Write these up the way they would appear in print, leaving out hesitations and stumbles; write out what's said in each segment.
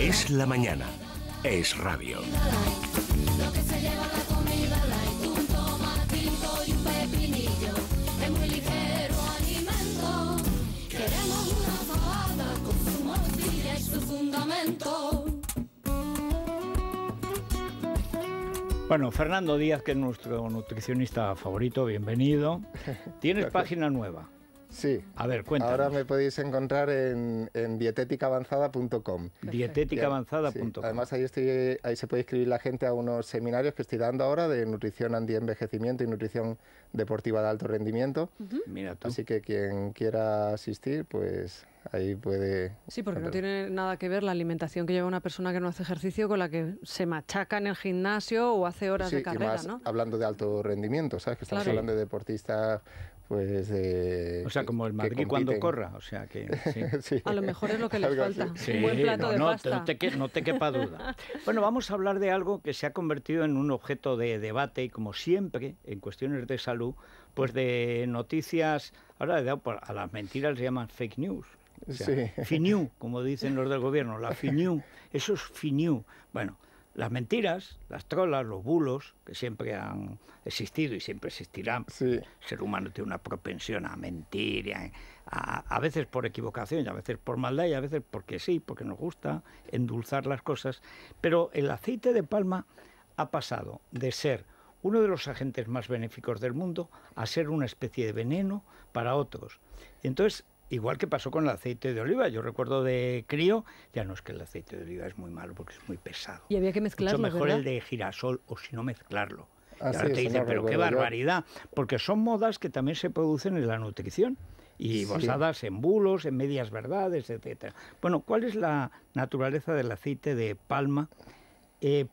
Es la mañana. Es radio. Lo que se lleva la comida, light, un tomatito y un pepinillo. Es muy ligero alimento. Queremos una fabada con su morcilla y su fundamento. Bueno, Fernando Díaz, que es nuestro nutricionista favorito, bienvenido. ¿Tienes página nueva? Sí. A ver, cuéntanos. Ahora me podéis encontrar en dietéticaavanzada.com. Dietéticaavanzada.com. Sí. Además, ahí se puede inscribir la gente a unos seminarios que estoy dando ahora de nutrición antienvejecimiento y nutrición deportiva de alto rendimiento. Mira tú. Así que quien quiera asistir, pues ahí puede... Sí, porque no tiene nada que ver la alimentación que lleva una persona que no hace ejercicio con la que se machaca en el gimnasio o hace horas de carrera, y más ¿no? hablando de alto rendimiento, ¿sabes? Que estamos Claro. hablando de deportistas, pues de... O sea, como el Madrid cuando corra, o sea que... Sí. Sí. A lo mejor es lo que les Algo falta, así. un buen plato de pasta. No te quepa duda. Bueno, vamos a hablar de algo que se ha convertido en un objeto de debate y, como siempre, en cuestiones de salud, pues de noticias, ahora a las mentiras se llaman fake news. O sea, Sí. Finew, como dicen los del gobierno, la finew, eso es finew. Bueno, las mentiras, las trolas, los bulos, que siempre han existido y siempre existirán. Sí. El ser humano tiene una propensión a mentir, a veces por equivocación, y a veces por maldad, y a veces porque sí, porque nos gusta endulzar las cosas. Pero el aceite de palma ha pasado de ser uno de los agentes más benéficos del mundo a ser una especie de veneno para otros. Entonces, igual que pasó con el aceite de oliva, yo recuerdo de crío, ya no, es que el aceite de oliva es muy malo porque es muy pesado. Y había que mezclarlo, mucho mejor ¿verdad? el de girasol, o si no mezclarlo. Y Ah, ahora sí, te eso dicen, no pero qué recuerdo yo. barbaridad, porque son modas que también se producen en la nutrición y Sí. basadas en bulos, en medias verdades, etcétera. Bueno, ¿cuál es la naturaleza del aceite de palma?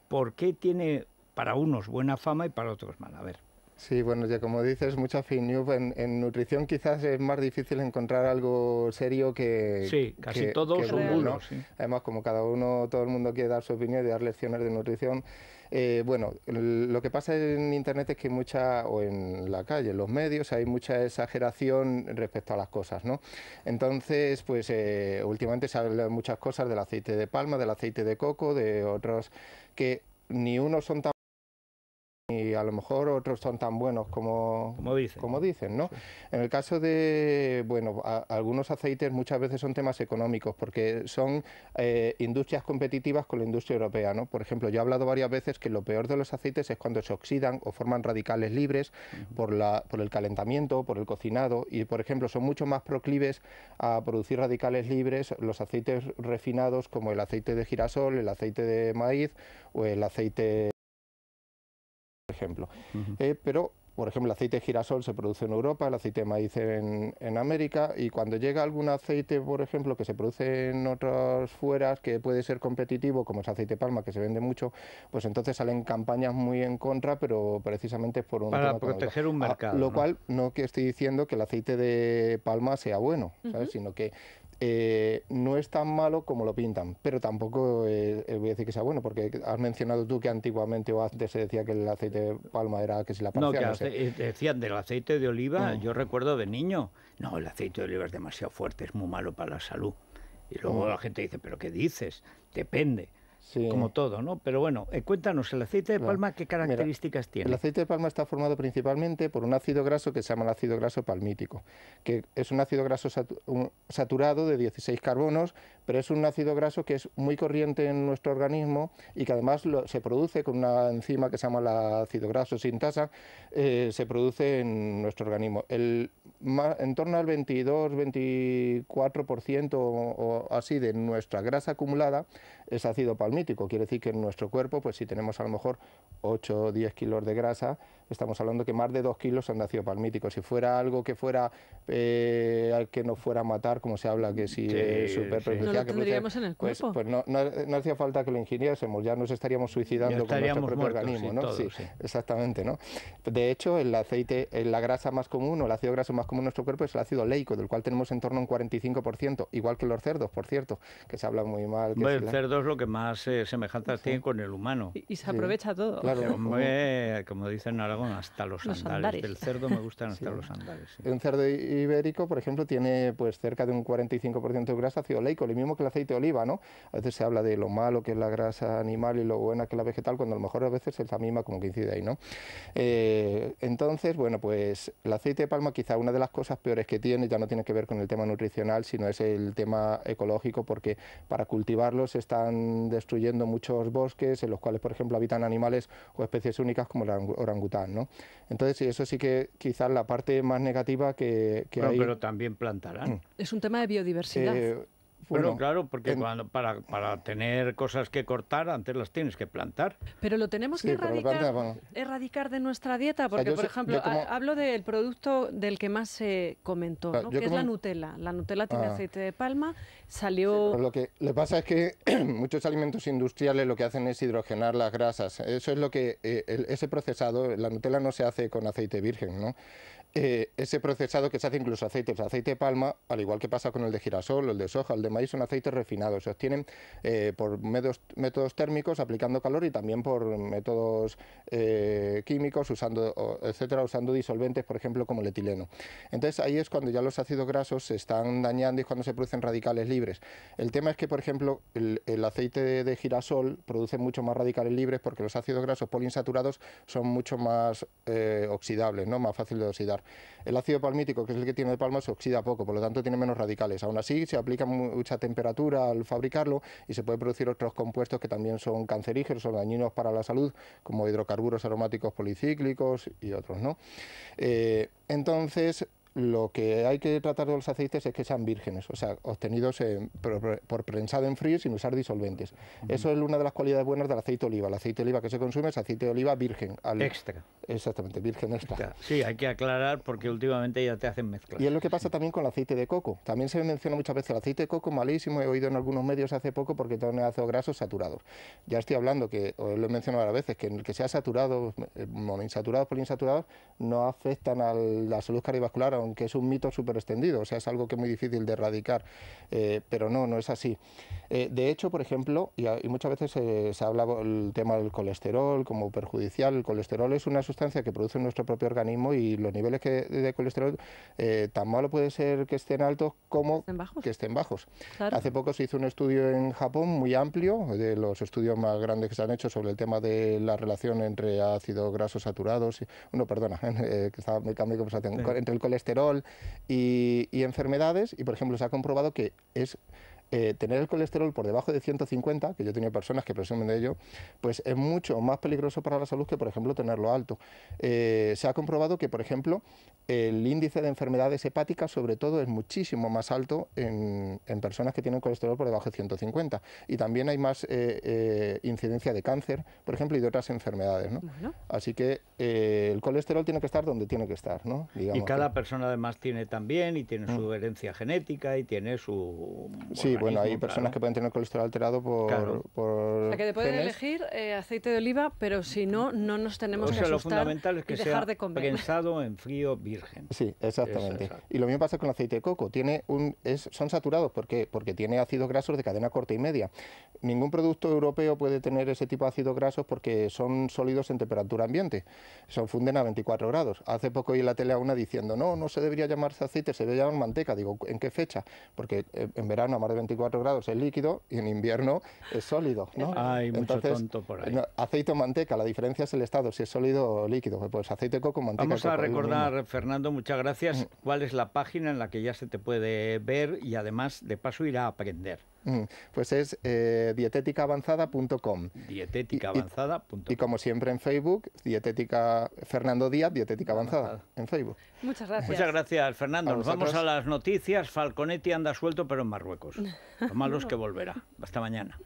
¿Por qué tiene para unos buena fama y para otros mala? A ver. Sí, bueno, ya como dices, mucha fake news. En nutrición quizás es más difícil encontrar algo serio que... Sí, casi todos que son bulo, bulos, ¿no? sí. Además, como todo el mundo quiere dar su opinión y dar lecciones de nutrición, lo que pasa en Internet es que o en la calle, en los medios, hay mucha exageración respecto a las cosas, ¿no? Entonces, pues últimamente se habla muchas cosas del aceite de palma, del aceite de coco, de otros que ni unos son tan y a lo mejor otros son tan buenos como dicen, ¿no? Sí. En el caso de, algunos aceites muchas veces son temas económicos porque son industrias competitivas con la industria europea, ¿no? Por ejemplo, yo he hablado varias veces que lo peor de los aceites es cuando se oxidan o forman radicales libres por el calentamiento, por el cocinado y, por ejemplo, son mucho más proclives a producir radicales libres los aceites refinados como el aceite de girasol, el aceite de maíz o el aceite, por ejemplo. Pero, por ejemplo, el aceite de girasol se produce en Europa, el aceite de maíz en América, y cuando llega algún aceite, por ejemplo, que se produce en otras fueras, que puede ser competitivo, como es aceite de palma, que se vende mucho, pues entonces salen campañas muy en contra, pero precisamente por un para tema proteger un mercado. Lo cual no que estoy diciendo que el aceite de palma sea bueno, ¿sabes? Sino que no es tan malo como lo pintan, pero tampoco voy a decir que sea bueno, porque has mencionado tú que antiguamente o antes se decía que el aceite de palma era que si la parcial, no, que decían del aceite de oliva, yo recuerdo de niño, no, el aceite de oliva es demasiado fuerte, es muy malo para la salud. Y luego la gente dice, ¿pero qué dices? Depende. Sí. Como todo, ¿no? Pero bueno, cuéntanos, ¿el aceite de palma qué características tiene? El aceite de palma está formado principalmente por un ácido graso que se llama el ácido graso palmítico, que es un ácido graso saturado de 16 carbonos, pero es un ácido graso que es muy corriente en nuestro organismo y que además se produce con una enzima que se llama la ácido graso sintasa, se produce en nuestro organismo. En torno al 22-24% o así de nuestra grasa acumulada es ácido palmítico. Quiere decir que en nuestro cuerpo, pues si tenemos a lo mejor 8 o 10 kilos de grasa, estamos hablando que más de 2 kilos son de ácido palmítico. Si fuera algo que fuera que nos fuera a matar, como se habla, que si súper no lo tendríamos en el cuerpo. Pues no hacía falta que lo ingiriésemos, ya nos estaríamos suicidando con nuestro propio organismo, ¿no? Todo, sí, exactamente, ¿no? De hecho, el aceite, la grasa más común o el ácido graso más común en nuestro cuerpo es el ácido leico, del cual tenemos en torno a un 45%, igual que los cerdos, por cierto, que se habla muy mal. El cerdo es lo que más semejanzas tiene con el humano. Y se aprovecha todo. Claro, como dicen ahora Aragón hasta los Los andares. andares. Del cerdo me gustan hasta Sí. los andares. Sí. Un cerdo ibérico, por ejemplo, tiene pues cerca de un 45% de grasa ácido oleico, lo mismo que el aceite de oliva, ¿no? A veces se habla de lo malo que es la grasa animal y lo buena que es la vegetal, cuando a lo mejor a veces es la misma, como que incide ahí, ¿no? Entonces, bueno, pues el aceite de palma quizá una de las cosas peores que tiene, ya no tiene que ver con el tema nutricional, sino es el tema ecológico, porque para cultivarlo se están destruyendo muchos bosques en los cuales, por ejemplo, habitan animales o especies únicas como el orangután, ¿no? Entonces, eso sí que quizás la parte más negativa que Bueno, hay... pero también plantarán. Es un tema de biodiversidad. Bueno, claro, porque para tener cosas que cortar, antes las tienes que plantar. Pero lo tenemos Sí, que pero erradicar de nuestra dieta, porque, yo por sé- ejemplo, yo como- hablo del producto del que más se comentó, Claro, ¿no? yo Que es la como- Nutella. La Nutella tiene Ah. aceite de palma, salió... Pues lo que le pasa es que muchos alimentos industriales lo que hacen es hidrogenar las grasas. Eso es lo que ese procesado, la Nutella no se hace con aceite virgen, ¿no? Ese procesado que se hace incluso aceites, aceite de palma, al igual que pasa con el de girasol, el de soja, el de maíz, son aceites refinados. Se obtienen por métodos térmicos, aplicando calor, y también por métodos químicos, etcétera, usando disolventes, por ejemplo, como el etileno. Entonces ahí es cuando ya los ácidos grasos se están dañando y es cuando se producen radicales libres. El tema es que, por ejemplo, el aceite de girasol produce mucho más radicales libres porque los ácidos grasos poliinsaturados son mucho más oxidables, ¿no? Más fácil de oxidar. El ácido palmítico, que es el que tiene de palma, se oxida poco, por lo tanto tiene menos radicales. Aún así, se aplica mucha temperatura al fabricarlo y se pueden producir otros compuestos que también son cancerígenos o dañinos para la salud, como hidrocarburos aromáticos policíclicos y otros, ¿no? Entonces, lo que hay que tratar de los aceites es que sean vírgenes, o sea, obtenidos por prensado en frío sin usar disolventes. Eso es una de las cualidades buenas del aceite de oliva. El aceite de oliva que se consume es aceite de oliva virgen. Extra. Exactamente, virgen extra. Sí, hay que aclarar porque últimamente ya te hacen mezclas. Y es lo que pasa también con el aceite de coco. También se menciona muchas veces el aceite de coco, malísimo, he oído en algunos medios hace poco porque tiene ácidos grasos saturados. Ya estoy hablando, o lo he mencionado varias veces, que en el que sea saturado, monoinsaturados, poliinsaturados, no afectan a la salud cardiovascular, aunque es un mito súper extendido, o sea, es algo que es muy difícil de erradicar, pero no es así. De hecho, por ejemplo, y muchas veces se habla el tema del colesterol como perjudicial. El colesterol es una sustancia que produce nuestro propio organismo y los niveles de colesterol tan malo puede ser que estén altos como que estén bajos. Claro. Hace poco se hizo un estudio en Japón muy amplio, de los estudios más grandes que se han hecho sobre el tema de la relación entre ácidos grasos saturados, me cambié de conversación, entre el colesterol y enfermedades, y por ejemplo se ha comprobado que es tener el colesterol por debajo de 150, que yo he tenido personas que presumen de ello, pues es mucho más peligroso para la salud que, por ejemplo, tenerlo alto. Se ha comprobado que, por ejemplo, el índice de enfermedades hepáticas, sobre todo, es muchísimo más alto en personas que tienen colesterol por debajo de 150. Y también hay más incidencia de cáncer, por ejemplo, y de otras enfermedades, ¿no? Bueno. Así que el colesterol tiene que estar donde tiene que estar, ¿no? Y cada persona además tiene también, y tiene su herencia genética, y tiene su... Sí, bueno, hay personas que pueden tener colesterol alterado por O sea, que pueden genes. elegir aceite de oliva, pero si no, no nos tenemos O que sea, lo asustar fundamental es que y sea dejar de comer. prensado en frío virgen. Sí, exactamente. Exacto. Y lo mismo pasa con el aceite de coco. Son saturados porque tiene ácidos grasos de cadena corta y media. Ningún producto europeo puede tener ese tipo de ácidos grasos porque son sólidos en temperatura ambiente. Se funden a 24 grados. Hace poco oí en la tele a una diciendo, no se debería llamarse aceite, se debe llamar manteca. Digo, ¿en qué fecha? Porque en verano a más de 24 grados es líquido y en invierno es sólido, ¿no? Hay mucho Entonces, tonto por ahí. aceite o manteca, la diferencia es el estado, si es sólido o líquido. Pues aceite de coco, manteca de Vamos coco, a es lo mismo. recordar, Fernando, muchas gracias, cuál es la página en la que ya se te puede ver y además, de paso, ir a aprender. Pues es dietéticaavanzada.com. Dietéticaavanzada.com. Y como siempre en Facebook, Dietética Fernando Díaz, Dietética Avanzada, en Facebook. Muchas gracias. Muchas gracias, Fernando. A Nos vamos vosotros. a las noticias. Falconetti anda suelto, pero en Marruecos. Lo malo es que volverá. Hasta mañana.